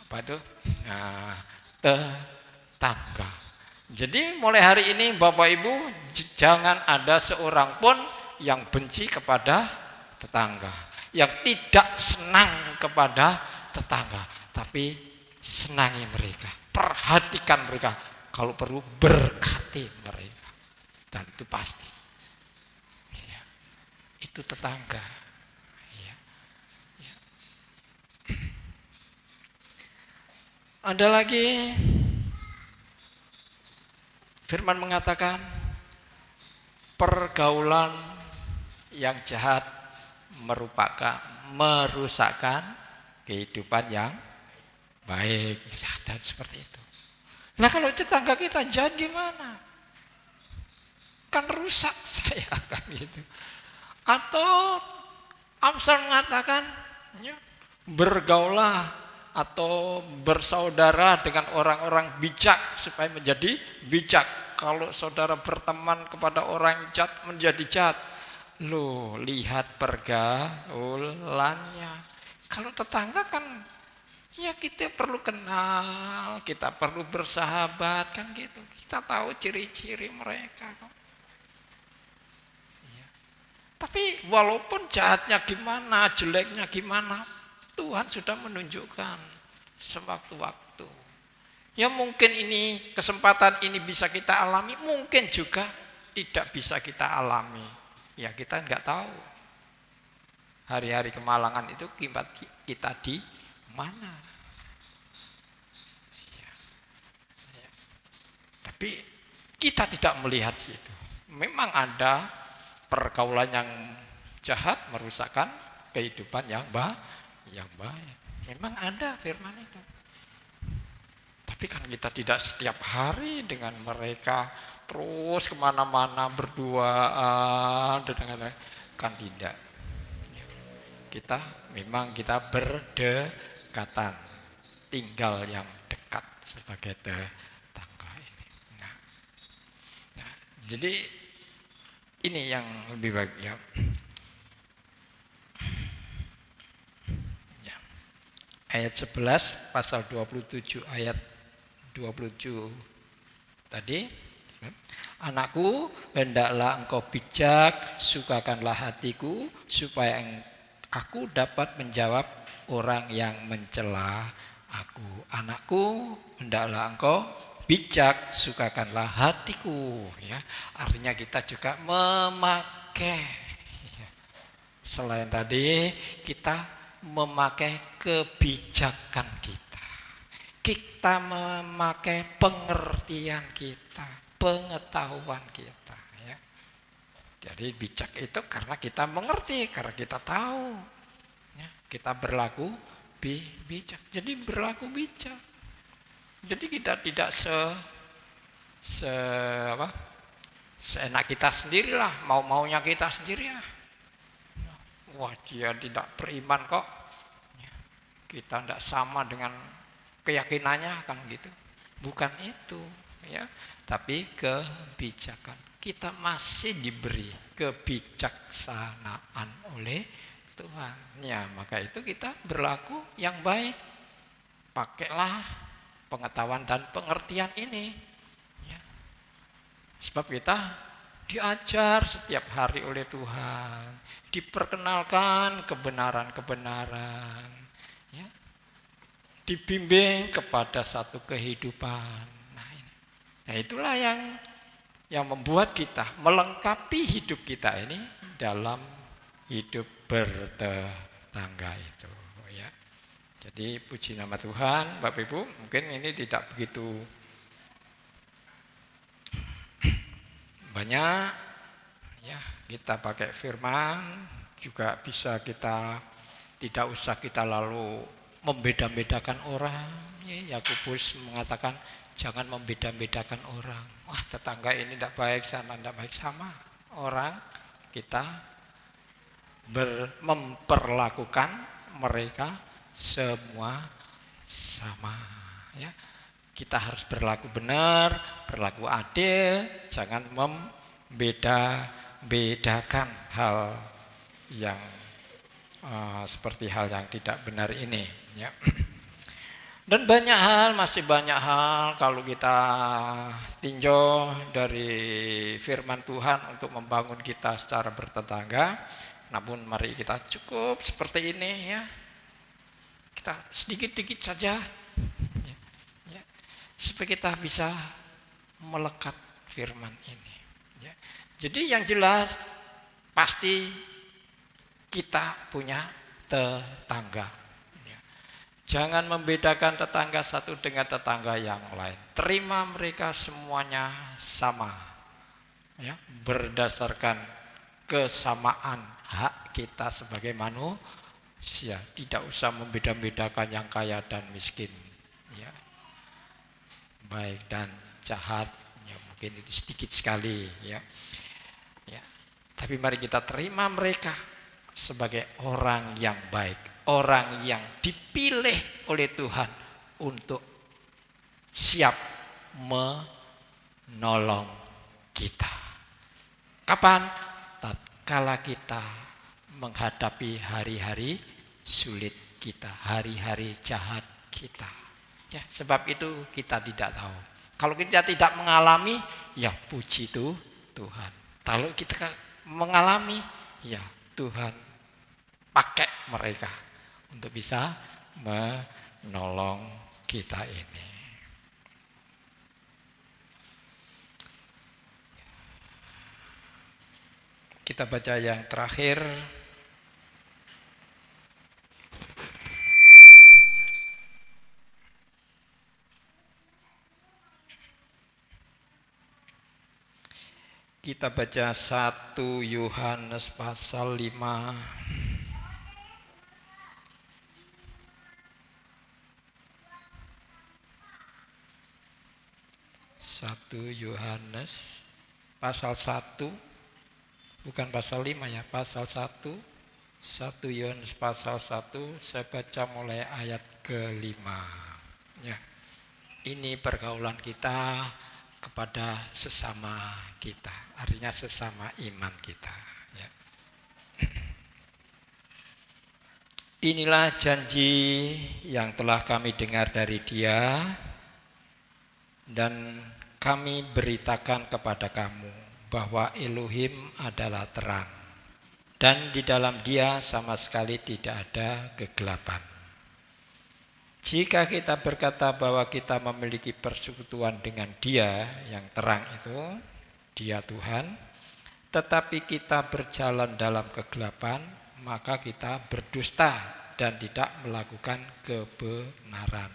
apa itu? Nah, tetangga. Jadi mulai hari ini Bapak Ibu jangan ada seorang pun yang benci kepada tetangga, yang tidak senang kepada tetangga, tapi senangi mereka, perhatikan mereka, kalau perlu berkati mereka, dan itu pasti. Ya, itu tetangga. Ya. Ya. Ada lagi firman mengatakan pergaulan yang jahat merusakkan kehidupan yang baik. Dan seperti itu. Nah kalau tetangga kita jahat gimana? Kan rusak saya kan gitu. Atau Amsal mengatakan bergaulah atau bersaudara dengan orang-orang bijak supaya menjadi bijak. Kalau saudara berteman kepada orang jahat menjadi jahat. Loh, lihat pergaulannya. Kalau tetangga kan ya kita perlu kenal, kita perlu bersahabat kan gitu. Kita tahu ciri-ciri mereka kok. Ya. Tapi walaupun jahatnya gimana, jeleknya gimana, Tuhan sudah menunjukkan sewaktu-waktu. Ya mungkin ini kesempatan ini bisa kita alami, mungkin juga tidak bisa kita alami. Ya kita nggak tahu. Hari-hari kemalangan itu kita di mana? Ya. Ya. Tapi kita tidak melihat situ. Memang ada pergaulan yang jahat merusakkan kehidupan yang baik. Memang ada firman itu. Tapi kan kita tidak setiap hari dengan mereka terus kemana-mana berduaan dengan kan tidak. Kita memang kita berdekatan, tinggal yang dekat sebagai tetangga ini. Nah, jadi ini yang lebih baik ya. Ayat 11 pasal 27 ayat 27 tadi, anakku hendaklah engkau bijak, sukakanlah hatiku supaya aku dapat menjawab orang yang mencela aku. Anakku hendaklah engkau bijak, sukakanlah hatiku, ya. Artinya kita juga memakai selain tadi kita memakai kebijakan kita memakai pengertian kita, pengetahuan kita, ya. Jadi bijak itu karena kita mengerti, karena kita tahu, ya. Kita berlaku bijak. Jadi berlaku bijak. Jadi kita tidak seenak kita sendirilah, maunya kita sendiri ya. Wah dia tidak beriman kok, kita tidak sama dengan keyakinannya kan gitu. Bukan itu ya, tapi kebijakan. Kita masih diberi kebijaksanaan oleh Tuhan. Ya, maka itu kita berlaku yang baik. Pakailah pengetahuan dan pengertian ini. Ya. Sebab kita diajar setiap hari oleh Tuhan. Diperkenalkan kebenaran-kebenaran, ya. Dibimbing kepada satu kehidupan. Nah itulah yang membuat kita melengkapi hidup kita ini dalam hidup bertetangga itu, ya. Jadi puji nama Tuhan, Bapak Ibu, mungkin ini tidak begitu banyak, ya. Kita pakai firman juga bisa kita tidak usah kita lalu membeda-bedakan orang. Ya, Yakobus mengatakan jangan membeda-bedakan orang. Wah tetangga ini tidak baik, sana tidak baik, sama orang kita memperlakukan mereka semua sama. Ya, kita harus berlaku benar, berlaku adil, jangan membeda-bedakan hal yang seperti hal yang tidak benar ini, ya. Dan banyak hal, masih banyak hal kalau kita tinjau dari firman Tuhan untuk membangun kita secara bertetangga. Namun mari kita cukup seperti ini, ya. Kita sedikit-sedikit saja, ya, supaya kita bisa melekat firman ini, ya. Jadi yang jelas pasti kita punya tetangga. Jangan membedakan tetangga satu dengan tetangga yang lain. Terima mereka semuanya sama, ya, berdasarkan kesamaan hak kita sebagai manusia. Tidak usah membeda-bedakan yang kaya dan miskin, ya, baik dan jahat, ya, mungkin itu sedikit sekali, ya. Ya. Tapi mari kita terima mereka sebagai orang yang baik. Orang yang dipilih oleh Tuhan untuk siap menolong kita. Kapan? Tatkala kita menghadapi hari-hari sulit kita, hari-hari jahat kita. Ya, sebab itu kita tidak tahu. Kalau kita tidak mengalami, ya puji itu Tuhan. Kalau kita mengalami, ya Tuhan pakai mereka untuk bisa menolong kita ini. Kita baca yang terakhir. Kita baca 1 Yohanes pasal 5. 1 Yohanes pasal 1, bukan pasal 5 ya, pasal 1. 1 Yohanes pasal 1, saya baca mulai ayat ke-5. Ya. Ini pergaulan kita kepada sesama kita, artinya sesama iman kita, ya. Inilah janji yang telah kami dengar dari Dia dan kami beritakan kepada kamu bahwa Elohim adalah terang dan di dalam Dia sama sekali tidak ada kegelapan. Jika kita berkata bahwa kita memiliki persekutuan dengan Dia yang terang itu, Dia Tuhan, tetapi kita berjalan dalam kegelapan, maka kita berdusta dan tidak melakukan kebenaran.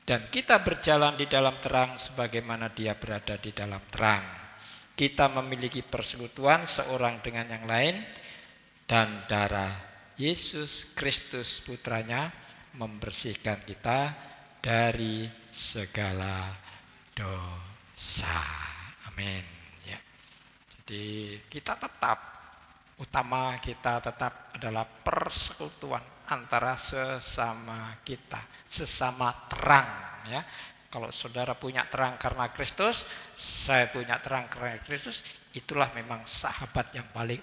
Dan kita berjalan di dalam terang sebagaimana Dia berada di dalam terang. Kita memiliki persekutuan seorang dengan yang lain, dan darah Yesus Kristus putranya membersihkan kita dari segala dosa. Amin. Ya. Jadi kita tetap, utama kita tetap adalah persekutuan antara sesama kita, sesama terang, ya. Kalau saudara punya terang karena Kristus, saya punya terang karena Kristus, itulah memang sahabat yang paling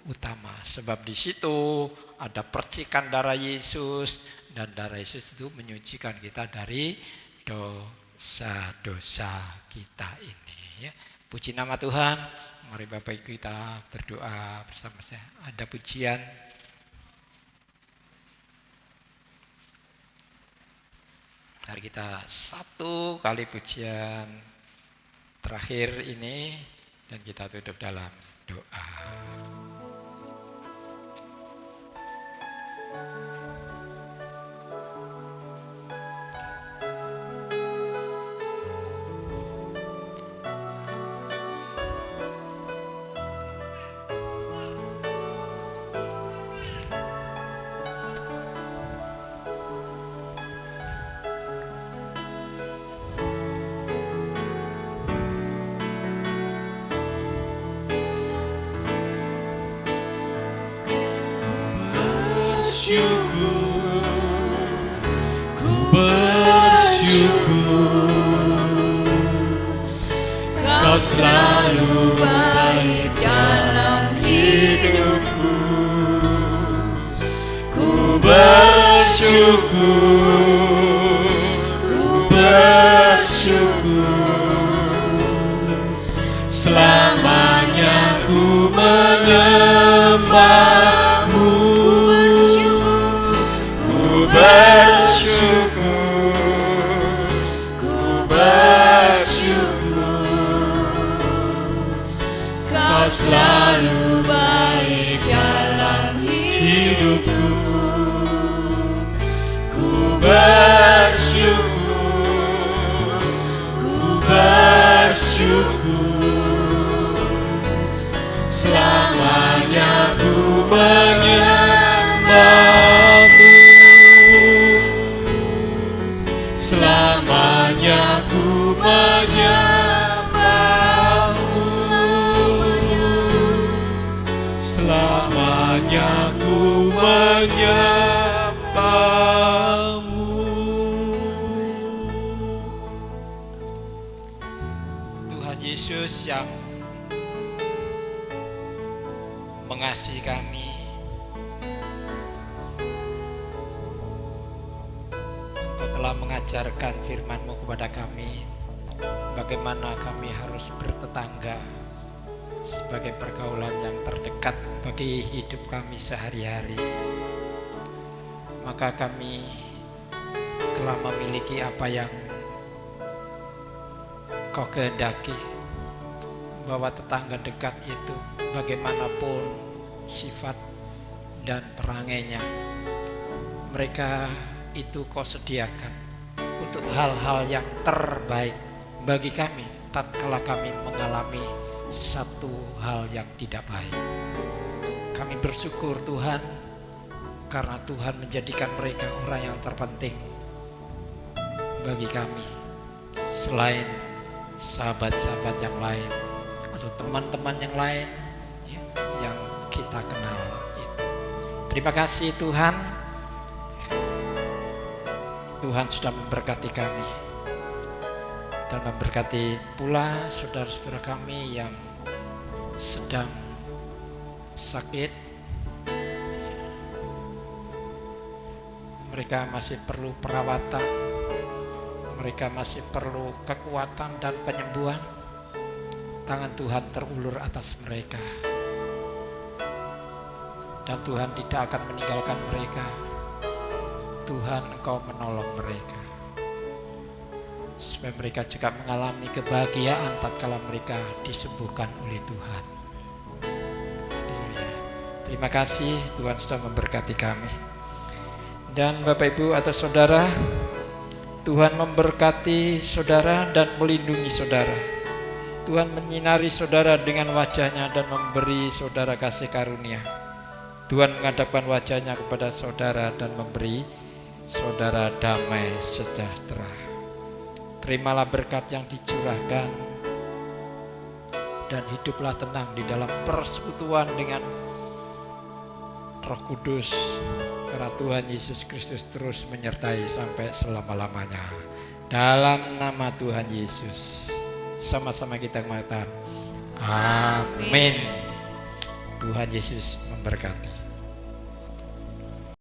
utama. Sebab di situ ada percikan darah Yesus, dan darah Yesus itu menyucikan kita dari dosa-dosa kita ini, ya. Puji nama Tuhan. Mari Bapak Ibu kita berdoa bersama saya. Ada pujian. Mari kita satu kali pujian terakhir ini dan kita tutup dalam doa. Kau selalu baik dalam hidupku. Ku Selamanya ku menyembahmu, ku bersyukur, ku bersyukur. Kau selalu baik dalam hidupku. Ku bersyukur, ku bersyukur. Selamanya ku menyembahmu, selamanya ku menyembahmu, selamanya ku menyembahmu. Tuhan Yesus yang mengasihi kami, Engkau telah mengajarkan firman-Mu kepada kami bagaimana kami harus bertetangga sebagai pergaulan yang terdekat bagi hidup kami sehari-hari. Maka kami telah memiliki apa yang Kau kehendaki, bahwa tetangga dekat itu bagaimanapun sifat dan perangainya, mereka itu Kau sediakan untuk hal-hal yang terbaik bagi kami tatkala kami mengalami satu hal yang tidak baik. Kami bersyukur Tuhan, karena Tuhan menjadikan mereka orang yang terpenting bagi kami selain sahabat-sahabat yang lain atau teman-teman yang lain yang kita kenal itu. Terima kasih Tuhan. Tuhan sudah memberkati kami dan memberkati pula saudara-saudara kami yang sedang sakit. Mereka masih perlu perawatan, mereka masih perlu kekuatan dan penyembuhan. Tangan Tuhan terulur atas mereka, dan Tuhan tidak akan meninggalkan mereka. Tuhan, Engkau menolong mereka supaya mereka juga mengalami kebahagiaan tatkala mereka disembuhkan oleh Tuhan. Terima kasih Tuhan sudah memberkati kami. Dan Bapak Ibu atau Saudara, Tuhan memberkati saudara dan melindungi saudara. Tuhan menyinari saudara dengan wajah-Nya dan memberi saudara kasih karunia. Tuhan menghadapkan wajah-Nya kepada saudara dan memberi saudara damai sejahtera. Terimalah berkat yang dicurahkan dan hiduplah tenang di dalam persekutuan dengan Roh Kudus, karena Tuhan Yesus Kristus terus menyertai sampai selama-lamanya. Dalam nama Tuhan Yesus, sama-sama kita mengatakan amin. Tuhan Yesus memberkati.